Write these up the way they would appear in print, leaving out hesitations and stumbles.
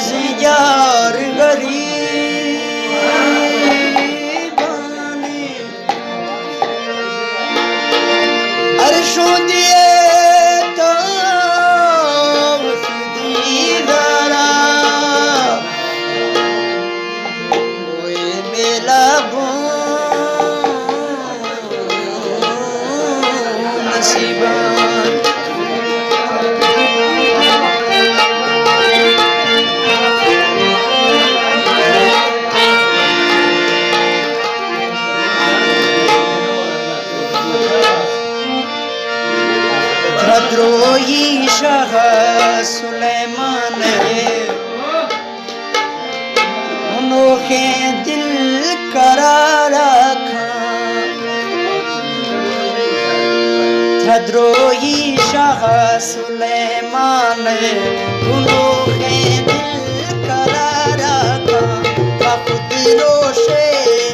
यार गरीबानी अरशों दिए ताव दीदारा कोई मेला नसीबान द्रोही शाह सुलेमान अनोखे दिल करार रखा द्रोही शाह सुलेमान अनोखे दिल करार रखा खुद रोशे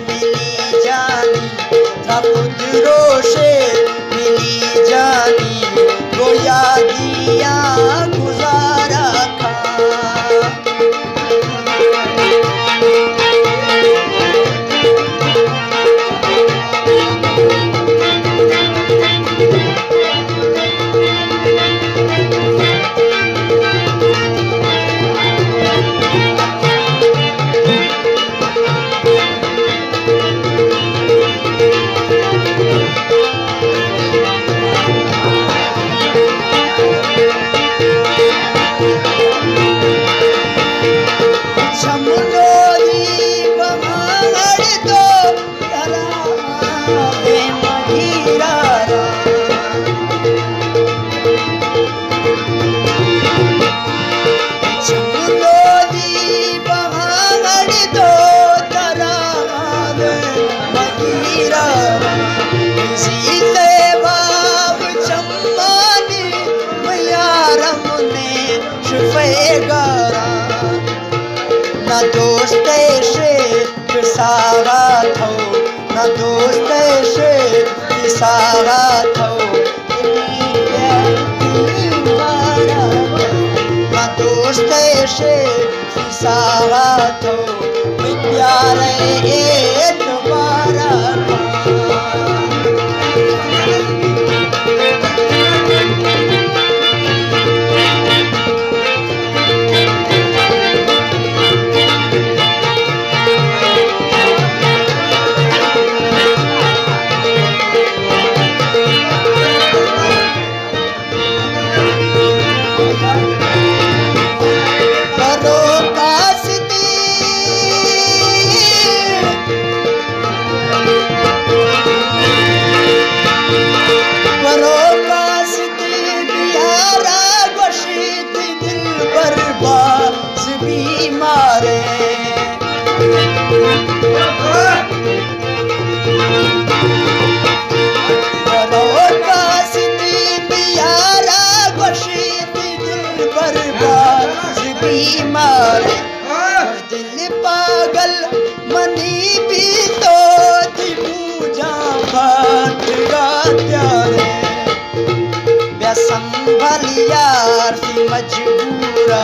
मिली जानी खुद रोशे मिली जानी गोया दिया गुजारा खा ना दोस्त शेख सारा थो ना दोस्त शेख सारा थो ना दोस्त शेख सारा थो प्यारे एतबारा दिल पागल मनी भी तो थी पूजा पाठ गात्यारे संभल यार थी मजबूरा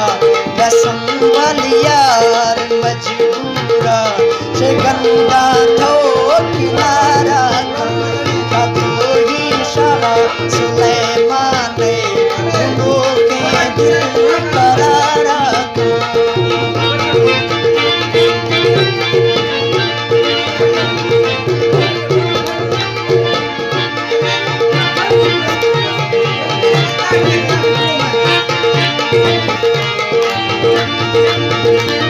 संभल यार मजबूरा से गंदा थो किनारा का कोई शाह सुलेमान के दिल करारा Thank you.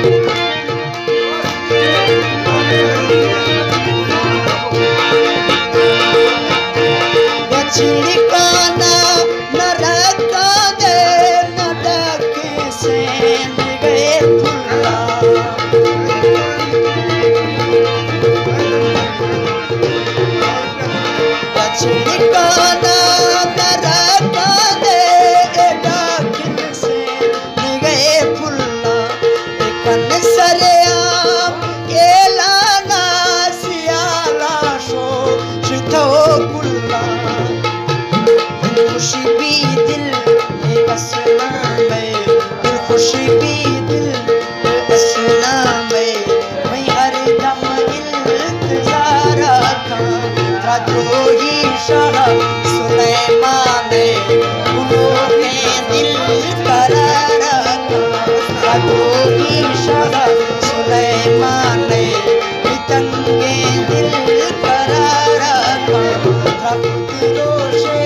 द्रपुत रोषे